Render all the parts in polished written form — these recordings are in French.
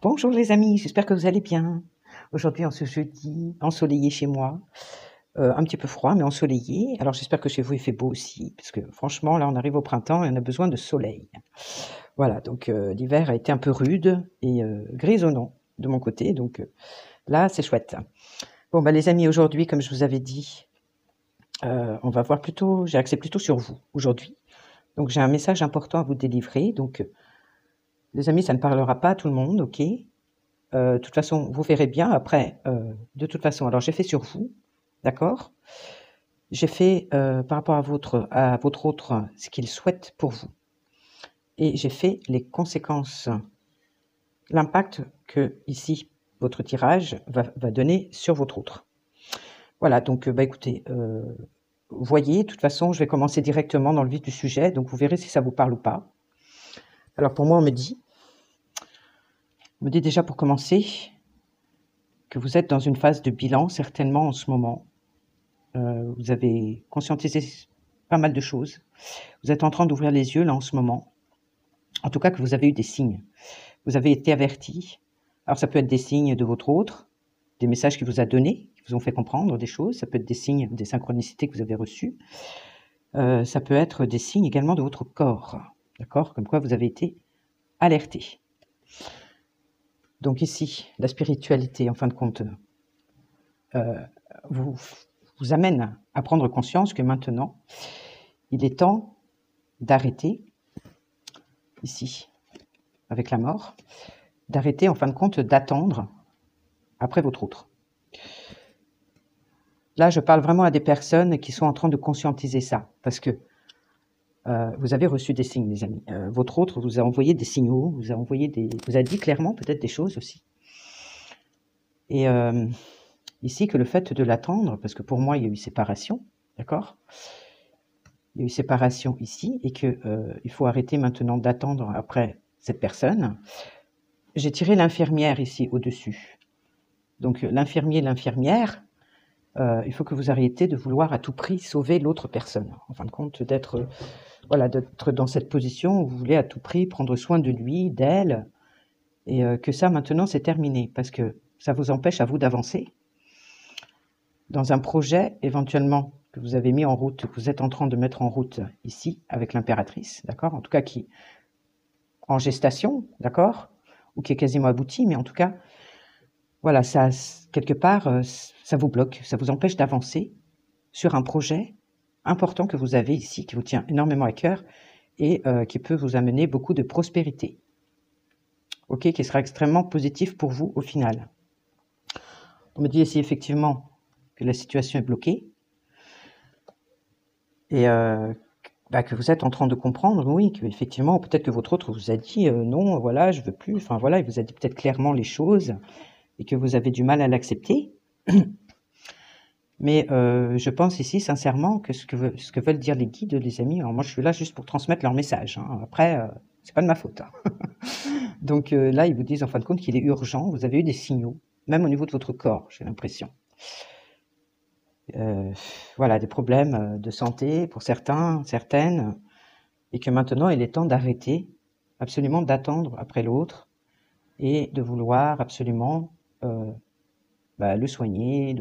Bonjour les amis, j'espère que vous allez bien. Aujourd'hui, en ce jeudi ensoleillé chez moi, un petit peu froid, mais ensoleillé. Alors j'espère que chez vous il fait beau aussi, parce que franchement, là, on arrive au printemps et on a besoin de soleil. Voilà, donc l'hiver a été un peu rude et grisonnant de mon côté, donc là, c'est chouette. Bon, bah les amis, aujourd'hui, comme je vous avais dit, on va voir plutôt, j'ai axé plutôt sur vous aujourd'hui. Donc j'ai un message important à vous délivrer. Donc les amis, ça ne parlera pas à tout le monde, ok? De toute façon, vous verrez bien après, de toute façon, alors j'ai fait sur vous, d'accord? J'ai fait par rapport à votre autre, ce qu'il souhaite pour vous. Et j'ai fait les conséquences, l'impact que ici, votre tirage va donner sur votre autre. Voilà, donc bah écoutez, voyez, de toute façon, je vais commencer directement dans le vif du sujet, donc vous verrez si ça vous parle ou pas. Alors pour moi, on me dit déjà pour commencer que vous êtes dans une phase de bilan certainement en ce moment. Vous avez conscientisé pas mal de choses. Vous êtes en train d'ouvrir les yeux là en ce moment. En tout cas que vous avez eu des signes. Vous avez été averti. Alors ça peut être des signes de votre autre, des messages qu'il vous a donnés, qui vous ont fait comprendre des choses. Ça peut être des signes, des synchronicités que vous avez reçues. Ça peut être des signes également de votre corps. D'accord? Comme quoi vous avez été alerté. Donc ici, la spiritualité, en fin de compte, vous amène à prendre conscience que maintenant, il est temps d'arrêter, ici, avec la mort, d'arrêter en fin de compte d'attendre après votre autre. Là, je parle vraiment à des personnes qui sont en train de conscientiser ça, parce que vous avez reçu des signes, les amis. Votre autre vous a envoyé des signaux, vous a dit clairement peut-être des choses aussi. Et ici, que le fait de l'attendre, parce que pour moi, il y a eu séparation, d'accord? Il y a eu séparation ici, et que il faut arrêter maintenant d'attendre après cette personne. J'ai tiré l'infirmière ici au-dessus. Donc l'infirmier, l'infirmière, il faut que vous arrêtiez de vouloir à tout prix sauver l'autre personne. En fin de compte, d'être dans cette position où vous voulez à tout prix prendre soin de lui, d'elle, et que ça maintenant c'est terminé, parce que ça vous empêche à vous d'avancer dans un projet éventuellement que vous avez mis en route, que vous êtes en train de mettre en route ici avec l'impératrice, d'accord? En tout cas qui en gestation, d'accord? Ou qui est quasiment abouti, mais en tout cas, voilà, ça, quelque part, ça vous bloque, ça vous empêche d'avancer sur un projet important que vous avez ici, qui vous tient énormément à cœur et qui peut vous amener beaucoup de prospérité. Ok, qui sera extrêmement positif pour vous au final. On me dit ici effectivement que la situation est bloquée et que vous êtes en train de comprendre, oui, que effectivement peut-être que votre autre vous a dit non, voilà, je veux plus. Enfin voilà, il vous a dit peut-être clairement les choses et que vous avez du mal à l'accepter. Mais je pense ici sincèrement que ce que veulent dire les guides, les amis, alors moi je suis là juste pour transmettre leur message. Hein. Après, c'est pas de ma faute. Hein. Donc là, ils vous disent en fin de compte qu'il est urgent. Vous avez eu des signaux, même au niveau de votre corps, j'ai l'impression. Voilà, des problèmes de santé pour certains, certaines, et que maintenant il est temps d'arrêter, absolument d'attendre après l'autre et de vouloir absolument le soigner,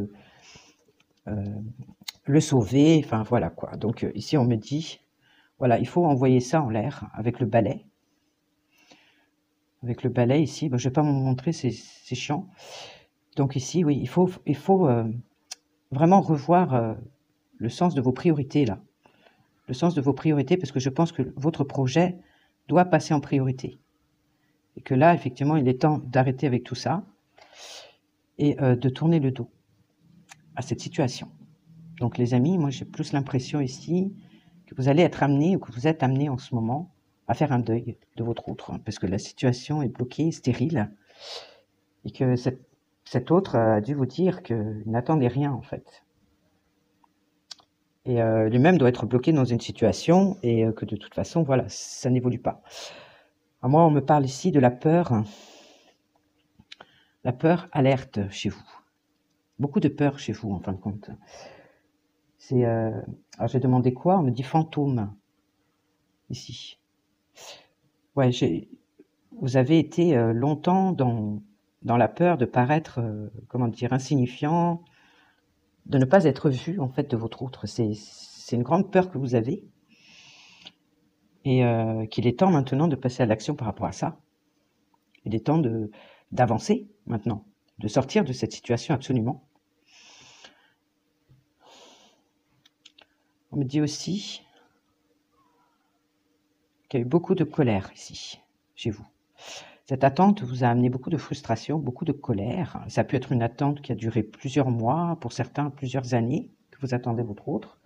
le sauver, enfin voilà quoi. Donc ici on me dit, voilà, il faut envoyer ça en l'air avec le balai. Avec le balai ici, je ne vais pas vous montrer, c'est chiant. Donc ici, oui, il faut vraiment revoir le sens de vos priorités là. Le sens de vos priorités, parce que je pense que votre projet doit passer en priorité. Et que là, effectivement, il est temps d'arrêter avec tout ça et de tourner le dos à cette situation. Donc les amis, moi j'ai plus l'impression ici que vous allez être amenés, ou que vous êtes amenés en ce moment, à faire un deuil de votre autre, parce que la situation est bloquée, stérile, et que cet autre a dû vous dire qu'il n'attendait rien en fait. Et lui-même doit être bloqué dans une situation, et que de toute façon, voilà, ça n'évolue pas. Alors moi, on me parle ici de la peur alerte chez vous. Beaucoup de peur chez vous, en fin de compte. C'est, alors j'ai demandé quoi? On me dit fantôme, ici. Ouais, vous avez été longtemps dans la peur de paraître, comment dire, insignifiant, de ne pas être vu en fait de votre autre. C'est une grande peur que vous avez et qu'il est temps maintenant de passer à l'action par rapport à ça. Il est temps d'avancer maintenant, de sortir de cette situation absolument. On me dit aussi qu'il y a eu beaucoup de colère ici, chez vous. Cette attente vous a amené beaucoup de frustration, beaucoup de colère. Ça a pu être une attente qui a duré plusieurs mois, pour certains plusieurs années, que vous attendez votre autre,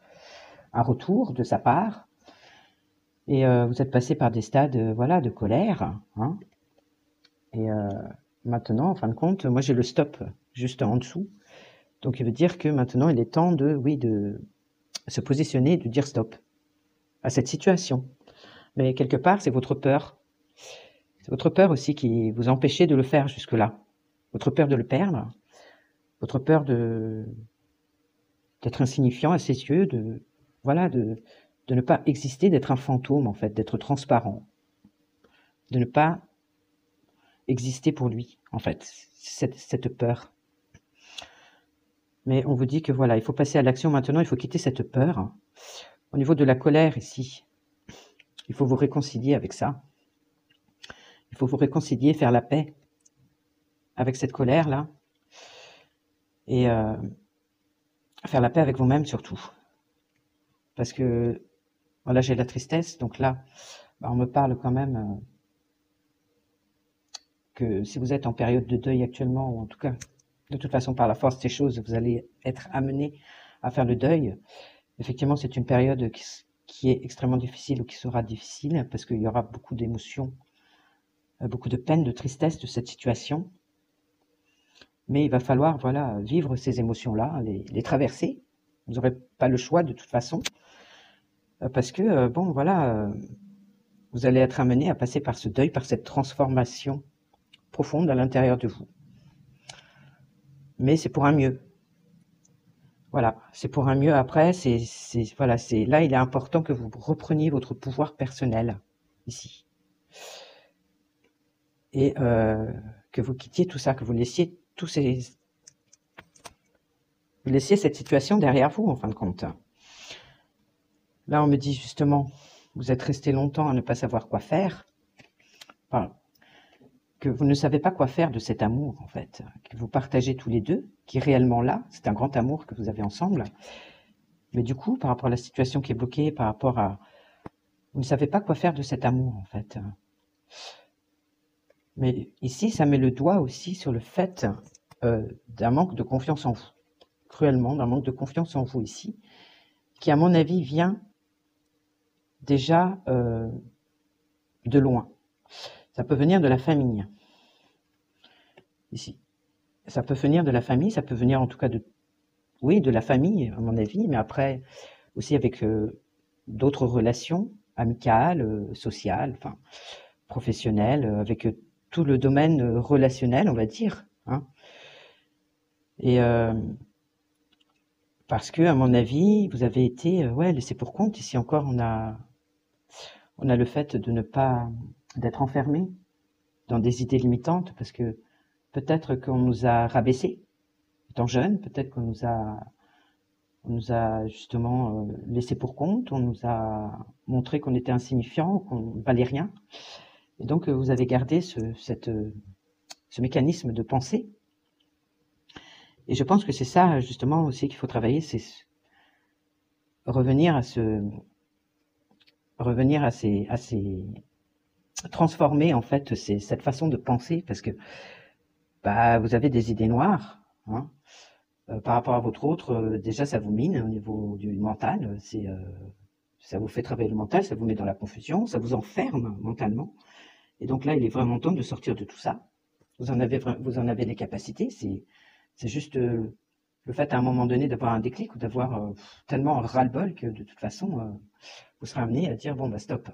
un retour de sa part. Et vous êtes passé par des stades voilà, de colère. Hein. Et maintenant, en fin de compte, moi j'ai le stop juste en dessous. Donc il veut dire que maintenant il est temps de se positionner et de dire stop à cette situation. Mais quelque part, c'est votre peur. C'est votre peur aussi qui vous empêchait de le faire jusque-là. Votre peur de le perdre, votre peur d'être insignifiant à ses yeux, de ne pas exister, d'être un fantôme en fait, d'être transparent, de ne pas exister pour lui en fait, cette peur. Mais on vous dit que voilà, il faut passer à l'action maintenant, il faut quitter cette peur. Au niveau de la colère ici, il faut vous réconcilier avec ça. Il faut vous réconcilier, faire la paix avec cette colère-là. Et faire la paix avec vous-même surtout. Parce que, voilà, j'ai la tristesse, donc là, on me parle quand même que si vous êtes en période de deuil actuellement, ou en tout cas, de toute façon, par la force des choses, vous allez être amené à faire le deuil. Effectivement, c'est une période qui est extrêmement difficile ou qui sera difficile, parce qu'il y aura beaucoup d'émotions, beaucoup de peine, de tristesse de cette situation. Mais il va falloir voilà, vivre ces émotions-là, les traverser. Vous n'aurez pas le choix de toute façon. Parce que, bon, voilà, vous allez être amené à passer par ce deuil, par cette transformation profonde à l'intérieur de vous. Mais c'est pour un mieux. Voilà, c'est pour un mieux après. Voilà, là, il est important que vous repreniez votre pouvoir personnel, ici. Et que vous quittiez tout ça, que vous laissiez vous laissiez cette situation derrière vous, en fin de compte. Là, on me dit justement, vous êtes resté longtemps à ne pas savoir quoi faire. Enfin, que vous ne savez pas quoi faire de cet amour, en fait, que vous partagez tous les deux, qui est réellement là, c'est un grand amour que vous avez ensemble. Mais du coup, par rapport à la situation qui est bloquée, par rapport à... Vous ne savez pas quoi faire de cet amour, en fait. Mais ici, ça met le doigt aussi sur le fait d'un manque de confiance en vous, cruellement, d'un manque de confiance en vous ici, qui, à mon avis, vient déjà de loin. Ça peut venir de la famille, ici. Ça peut venir de la famille, ça peut venir en tout cas de la famille, à mon avis, mais après, aussi avec d'autres relations amicales, sociales, enfin, professionnelles, avec tout le domaine relationnel, on va dire. Hein. Et parce que, à mon avis, vous avez été laissé pour compte. Ici encore, on a le fait de ne pas d'être enfermé dans des idées limitantes, parce que peut-être qu'on nous a rabaissés étant jeunes, peut-être qu'on nous a justement laissé pour compte, on nous a montré qu'on était insignifiant, qu'on valait rien. Et donc vous avez gardé ce mécanisme de pensée. Et je pense que c'est ça justement aussi qu'il faut travailler, c'est transformer en fait cette façon de penser, parce que vous avez des idées noires, hein, par rapport à votre autre, déjà ça vous mine au niveau du mental, ça vous fait travailler le mental, ça vous met dans la confusion, ça vous enferme mentalement. Et donc là, il est vraiment temps de sortir de tout ça. Vous en avez les capacités, c'est juste le fait à un moment donné d'avoir un déclic ou d'avoir tellement ras-le-bol que de toute façon, vous serez amené à dire bon bah stop.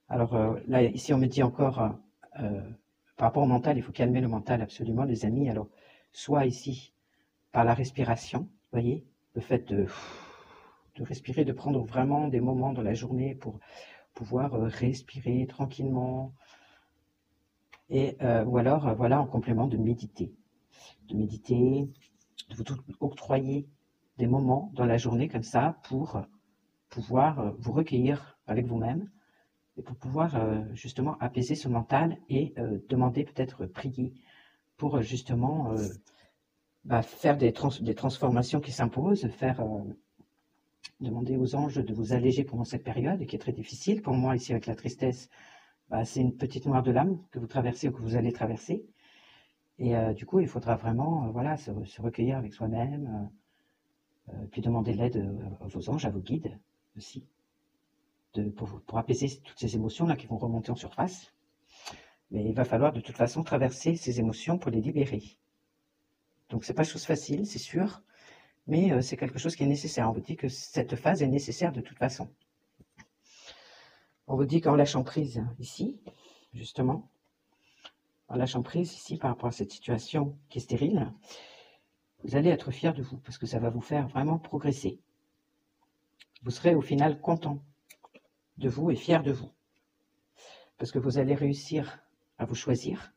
Alors là, ici on me dit encore, par rapport au mental, il faut calmer le mental absolument les amis. Alors soit ici par la respiration, vous voyez, le fait de respirer, de prendre vraiment des moments dans la journée pour pouvoir respirer tranquillement. Et, ou alors, voilà, en complément de méditer. De méditer, de vous octroyer des moments dans la journée comme ça pour pouvoir vous recueillir avec vous-même et pour pouvoir justement apaiser ce mental et demander peut-être prier pour justement faire des transformations qui s'imposent, demander aux anges de vous alléger pendant cette période qui est très difficile. Pour moi, ici avec la tristesse, c'est une petite noire de l'âme que vous traversez ou que vous allez traverser. Et du coup, il faudra vraiment voilà, se recueillir avec soi-même, puis demander de l'aide à vos anges, à vos guides aussi, pour apaiser toutes ces émotions-là qui vont remonter en surface. Mais il va falloir de toute façon traverser ces émotions pour les libérer. Donc c'est pas chose facile, c'est sûr, mais c'est quelque chose qui est nécessaire. On vous dit que cette phase est nécessaire de toute façon. On vous dit qu'en lâchant prise ici, justement, en lâchant prise ici par rapport à cette situation qui est stérile, vous allez être fier de vous parce que ça va vous faire vraiment progresser. Vous serez au final content de vous et fier de vous parce que vous allez réussir à vous choisir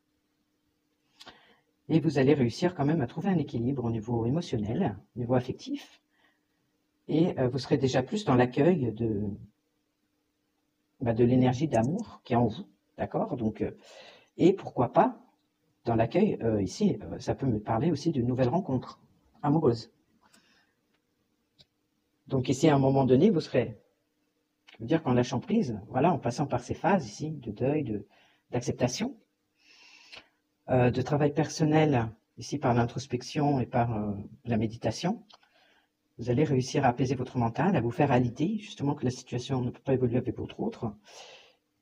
et vous allez réussir quand même à trouver un équilibre au niveau émotionnel, au niveau affectif, et vous serez déjà plus dans l'accueil de l'énergie d'amour qui est en vous, d'accord? Donc, et pourquoi pas, dans l'accueil, ici, ça peut me parler aussi d'une nouvelle rencontre amoureuse. Donc ici, à un moment donné, vous serez, je veux dire qu'en lâchant prise, voilà, en passant par ces phases ici, de deuil, d'acceptation, de travail personnel, ici par l'introspection et par la méditation, vous allez réussir à apaiser votre mental, à vous faire à l'idée justement que la situation ne peut pas évoluer avec votre autre.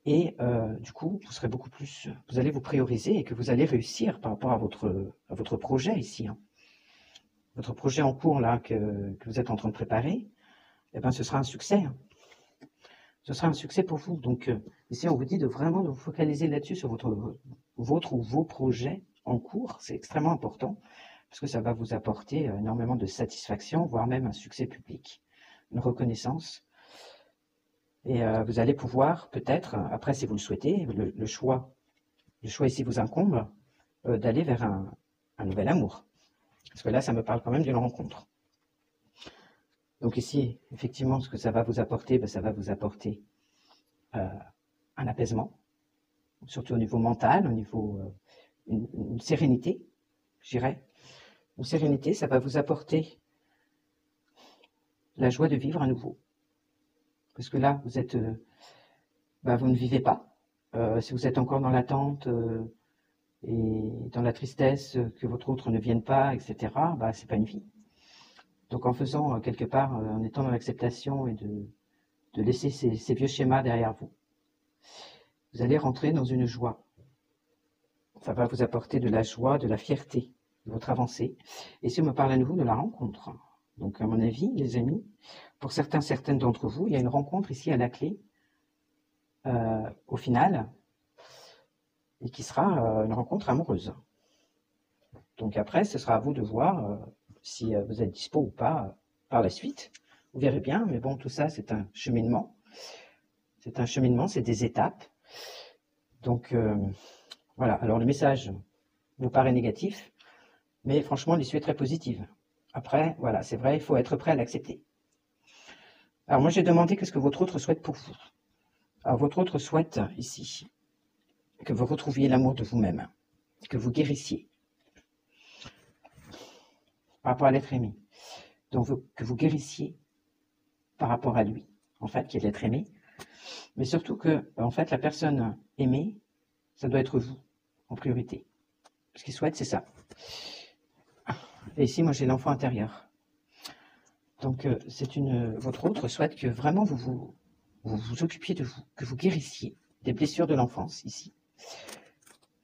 Et du coup, vous serez beaucoup plus, vous allez vous prioriser et que vous allez réussir par rapport à votre projet ici. Hein. Votre projet en cours là que vous êtes en train de préparer, eh ben, ce sera un succès. Hein. Ce sera un succès pour vous. Donc ici, on vous dit de vraiment vous focaliser là-dessus sur votre ou vos projets en cours. C'est extrêmement important parce que ça va vous apporter énormément de satisfaction, voire même un succès public, une reconnaissance. Et vous allez pouvoir peut-être, après si vous le souhaitez, le choix ici vous incombe, d'aller vers un nouvel amour. Parce que là, ça me parle quand même d'une rencontre. Donc ici, effectivement, ce que ça va vous apporter, ça va vous apporter un apaisement, surtout au niveau mental, au niveau une sérénité, je dirais. Une sérénité, ça va vous apporter la joie de vivre à nouveau. Parce que là, vous êtes, vous ne vivez pas. Si vous êtes encore dans l'attente et dans la tristesse que votre autre ne vienne pas, etc., c'est pas une vie. Donc en faisant quelque part, en étant dans l'acceptation et de laisser ces vieux schémas derrière vous, vous allez rentrer dans une joie. Ça va vous apporter de la joie, de la fierté de votre avancée. Et si on me parle à nouveau de la rencontre, donc à mon avis, les amis, pour certaines d'entre vous, il y a une rencontre ici à la clé, au final, et qui sera une rencontre amoureuse. Donc après, ce sera à vous de voir si vous êtes dispo ou pas par la suite. Vous verrez bien, mais bon, tout ça, c'est un cheminement. C'est un cheminement, c'est des étapes. Donc, voilà. Alors, le message vous paraît négatif, mais franchement, l'issue est très positive. Après, voilà, c'est vrai, il faut être prêt à l'accepter. Alors, moi, j'ai demandé qu'est-ce que votre autre souhaite pour vous. Alors, votre autre souhaite, ici, que vous retrouviez l'amour de vous-même, que vous guérissiez par rapport à l'être aimé. Donc, que vous guérissiez par rapport à lui, en fait, qui est l'être aimé. Mais surtout que, en fait, la personne aimée, ça doit être vous, en priorité. Ce qu'il souhaite, c'est ça. Et ici, moi, j'ai l'enfant intérieur. Donc, votre autre souhaite que vraiment vous occupiez de vous, que vous guérissiez des blessures de l'enfance, ici.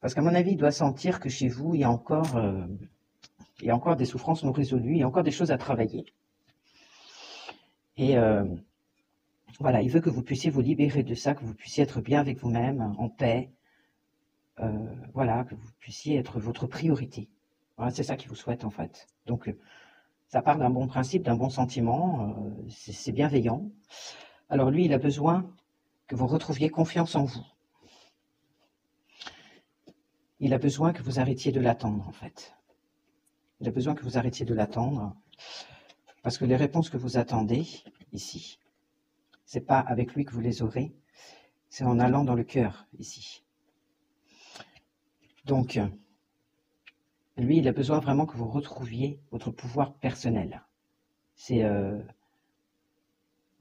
Parce qu'à mon avis, il doit sentir que chez vous, il y a encore des souffrances non résolues, il y a encore des choses à travailler. Et voilà, il veut que vous puissiez vous libérer de ça, que vous puissiez être bien avec vous-même, en paix. Voilà, que vous puissiez être votre priorité. Voilà, c'est ça qu'il vous souhaite en fait. Donc, ça part d'un bon principe, d'un bon sentiment, c'est bienveillant. Alors lui, il a besoin que vous retrouviez confiance en vous. Il a besoin que vous arrêtiez de l'attendre, en fait. Il a besoin que vous arrêtiez de l'attendre, parce que les réponses que vous attendez, ici, c'est pas avec lui que vous les aurez, c'est en allant dans le cœur, ici. Donc, lui, il a besoin vraiment que vous retrouviez votre pouvoir personnel. C'est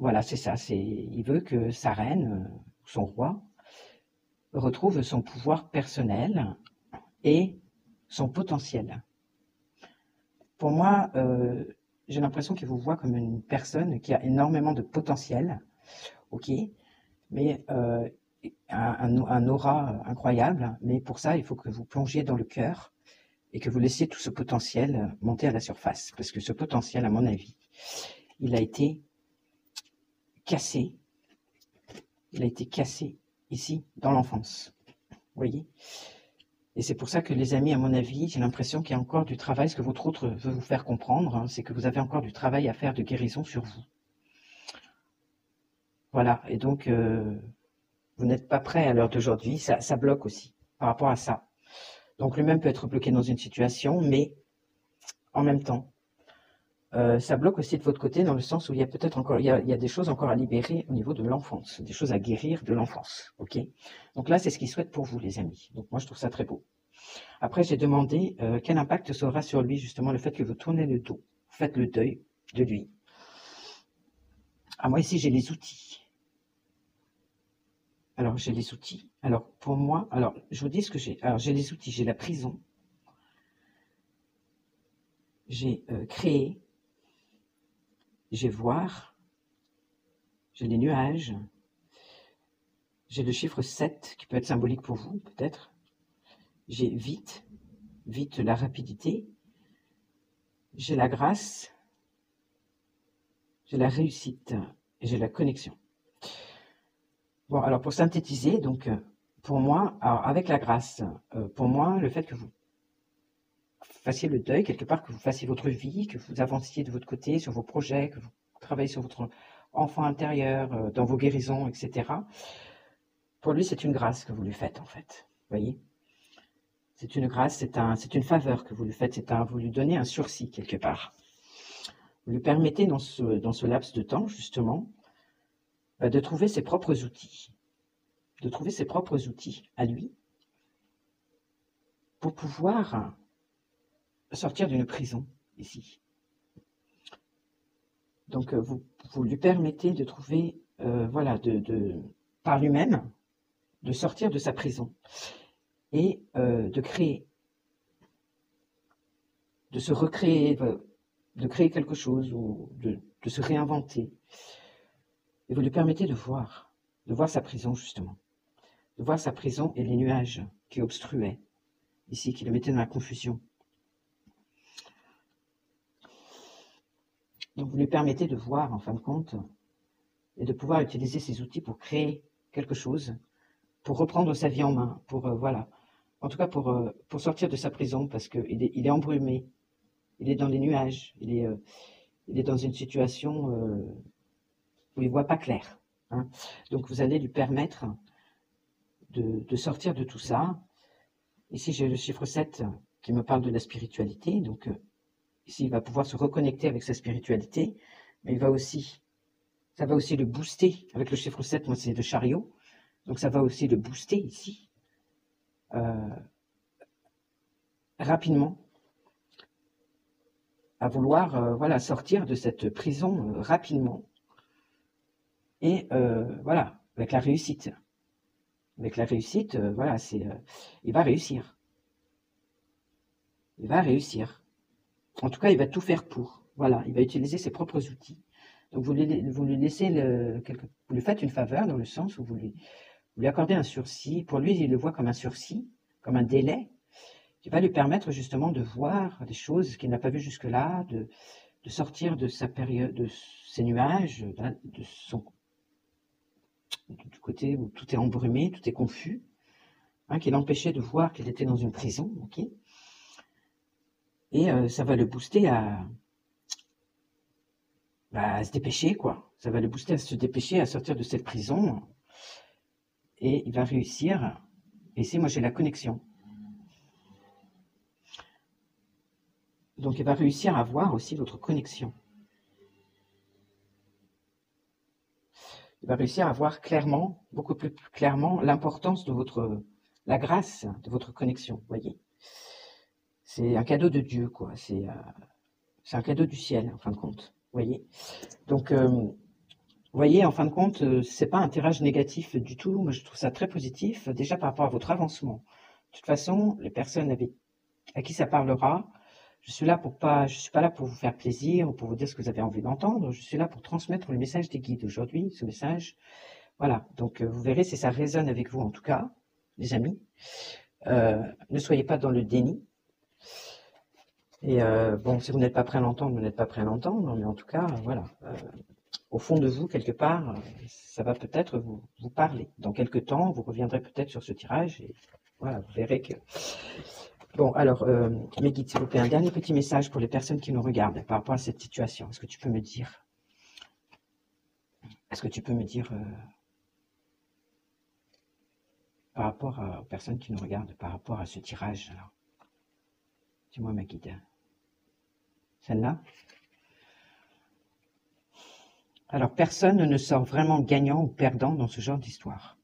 voilà, c'est ça. Il veut que sa reine, son roi, retrouve son pouvoir personnel et son potentiel. Pour moi, j'ai l'impression qu'il vous voit comme une personne qui a énormément de potentiel, ok, mais un aura incroyable. Mais pour ça, il faut que vous plongiez dans le cœur et que vous laissiez tout ce potentiel monter à la surface. Parce que ce potentiel, à mon avis, il a été cassé. Il a été cassé ici, dans l'enfance. Vous voyez? Et c'est pour ça que les amis, à mon avis, j'ai l'impression qu'il y a encore du travail. Ce que votre autre veut vous faire comprendre, hein, c'est que vous avez encore du travail à faire de guérison sur vous. Voilà. Et donc, vous n'êtes pas prêt à l'heure d'aujourd'hui. Ça bloque aussi par rapport à ça. Donc, lui-même peut être bloqué dans une situation, mais en même temps, ça bloque aussi de votre côté dans le sens où il y a peut-être encore, il y a des choses encore à libérer au niveau de l'enfance, des choses à guérir de l'enfance. Ok. Donc là, c'est ce qu'il souhaite pour vous, les amis. Donc moi, je trouve ça très beau. Après, j'ai demandé quel impact ça aura sur lui, justement, le fait que vous tournez le dos, vous faites le deuil de lui. Ah, moi, ici, j'ai les outils. Alors, j'ai les outils. Alors, pour moi, alors, je vous dis ce que j'ai. Alors, j'ai les outils, j'ai la prison. J'ai créé. J'ai voir. J'ai les nuages. J'ai le chiffre 7, qui peut être symbolique pour vous, peut-être. J'ai vite la rapidité. J'ai la grâce. J'ai la réussite. Et j'ai la connexion. Bon, alors pour synthétiser, donc pour moi, alors avec la grâce, pour moi, le fait que vous fassiez le deuil, quelque part, que vous fassiez votre vie, que vous avanciez de votre côté sur vos projets, que vous travaillez sur votre enfant intérieur, dans vos guérisons, etc. Pour lui, c'est une grâce que vous lui faites, en fait. Vous voyez? C'est une grâce, c'est une faveur que vous lui faites, vous lui donnez un sursis, quelque part. Vous lui permettez, dans ce laps de temps, justement, de trouver ses propres outils. De trouver ses propres outils à lui pour pouvoir sortir d'une prison, ici. Donc, vous lui permettez de trouver, voilà, par lui-même, de sortir de sa prison et de créer, de se recréer, de créer quelque chose ou de se réinventer. Et vous lui permettez de voir sa prison, justement. De voir sa prison et les nuages qui obstruaient, ici, qui le mettaient dans la confusion. Donc, vous lui permettez de voir, en fin de compte, et de pouvoir utiliser ces outils pour créer quelque chose, pour reprendre sa vie en main, pour, voilà. En tout cas, pour sortir de sa prison, parce qu'il est embrumé, il est dans les nuages, il est dans une situation où il ne voit pas clair. Hein. Donc, vous allez lui permettre de sortir de tout ça. Ici, j'ai le chiffre 7 qui me parle de la spiritualité. Donc, ici, il va pouvoir se reconnecter avec sa spiritualité, mais ça va aussi le booster. Avec le chiffre 7, moi, c'est le chariot. Donc, ça va aussi le booster ici, rapidement, à vouloir voilà, sortir de cette prison rapidement. Et voilà, avec la réussite. Avec la réussite, voilà, il va réussir. Il va réussir. En tout cas, il va tout faire pour. Voilà, il va utiliser ses propres outils. Donc, vous lui laissez vous lui faites une faveur dans le sens où vous lui accordez un sursis. Pour lui, il le voit comme un sursis, comme un délai, qui va lui permettre justement de voir des choses qu'il n'a pas vues jusque-là, de sortir de sa période, de ses nuages, du côté où tout est embrumé, tout est confus, hein, qui l'empêchait de voir qu'il était dans une prison, ok. Et ça va le booster à se dépêcher, quoi. Ça va le booster à se dépêcher, à sortir de cette prison, et il va réussir. Et ici, moi, j'ai la connexion. Donc, il va réussir à voir aussi votre connexion. Il va réussir à voir clairement, beaucoup plus clairement, l'importance de la grâce de votre connexion, vous voyez. C'est un cadeau de Dieu, quoi. C'est un cadeau du ciel, en fin de compte, vous voyez. Donc, vous voyez, en fin de compte, c'est pas un tirage négatif du tout. Moi, je trouve ça très positif, déjà par rapport à votre avancement. De toute façon, les personnes à qui ça parlera, je suis pas là pour vous faire plaisir ou pour vous dire ce que vous avez envie d'entendre. Je suis là pour transmettre le message des guides aujourd'hui, ce message. Voilà, donc vous verrez si ça résonne avec vous en tout cas, les amis. Ne soyez pas dans le déni. Et bon, si vous n'êtes pas prêt à l'entendre, vous n'êtes pas prêt à l'entendre, mais en tout cas, voilà. Au fond de vous, quelque part, ça va peut-être vous parler. Dans quelques temps, vous reviendrez peut-être sur ce tirage et voilà, vous verrez que... Bon, alors, mes guides, s'il vous plaît, un dernier petit message pour les personnes qui nous regardent par rapport à cette situation. Est-ce que tu peux me dire... Est-ce que tu peux me dire... par rapport aux personnes qui nous regardent, par rapport à ce tirage, alors, dis-moi, ma guide. Celle-là? Alors, personne ne sort vraiment gagnant ou perdant dans ce genre d'histoire.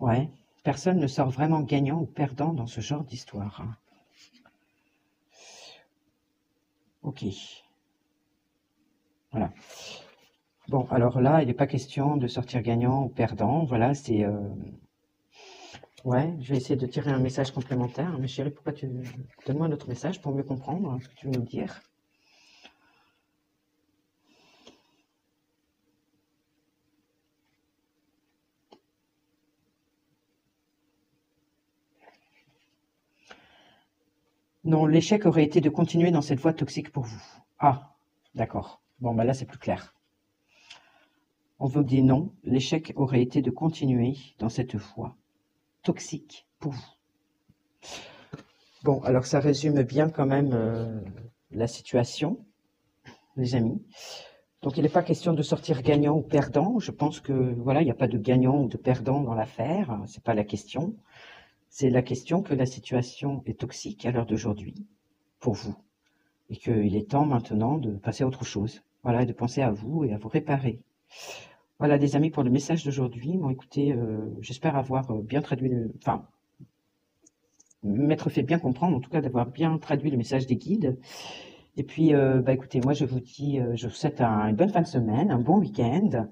Ouais, personne ne sort vraiment gagnant ou perdant dans ce genre d'histoire. Ok. Voilà. Bon, alors là, il n'est pas question de sortir gagnant ou perdant. Voilà, c'est... Ouais, je vais essayer de tirer un message complémentaire. Mais chérie, pourquoi tu... Donne-moi un autre message pour mieux comprendre ce que tu veux nous dire. Non, l'échec aurait été de continuer dans cette voie toxique pour vous. Ah, d'accord. Bon, bah là, c'est plus clair. On vous dit non, l'échec aurait été de continuer dans cette voie toxique pour vous. Bon, alors ça résume bien quand même la situation, les amis. Donc, il n'est pas question de sortir gagnant ou perdant. Je pense que, voilà, il n'y a pas de gagnant ou de perdant dans l'affaire. C'est pas la question. C'est la question que la situation est toxique à l'heure d'aujourd'hui pour vous. Et qu'il est temps maintenant de passer à autre chose. Voilà, et de penser à vous et à vous réparer. Voilà, les amis, pour le message d'aujourd'hui. Bon, écoutez, j'espère avoir bien traduit enfin, m'être fait bien comprendre, en tout cas d'avoir bien traduit le message des guides. Et puis, bah, écoutez, moi, je vous dis, je vous souhaite une bonne fin de semaine, un bon week-end.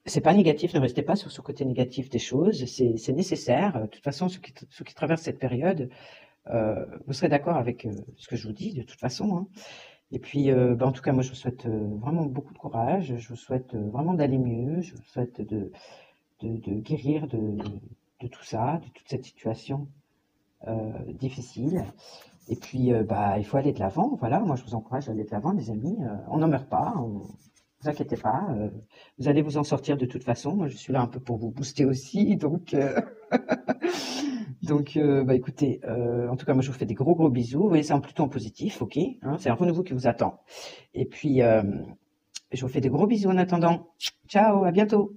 C'est pas négatif, ne restez pas sur ce côté négatif des choses, c'est nécessaire. De toute façon, ceux qui traversent cette période, vous serez d'accord avec ce que je vous dis, de toute façon. Hein. Et puis, bah, en tout cas, moi, je vous souhaite vraiment beaucoup de courage, je vous souhaite vraiment d'aller mieux, je vous souhaite de guérir de tout ça, de toute cette situation difficile. Et puis, bah, il faut aller de l'avant, voilà, moi, je vous encourage à aller de l'avant, les amis. On n'en meurt pas, ne vous inquiétez pas, vous allez vous en sortir de toute façon. Moi, je suis là un peu pour vous booster aussi, donc... Donc, bah, écoutez, en tout cas, moi, je vous fais des gros bisous. Vous voyez, c'est plutôt en positif, ok, hein, c'est un renouveau qui vous attend. Et puis, je vous fais des gros bisous en attendant. Ciao, à bientôt.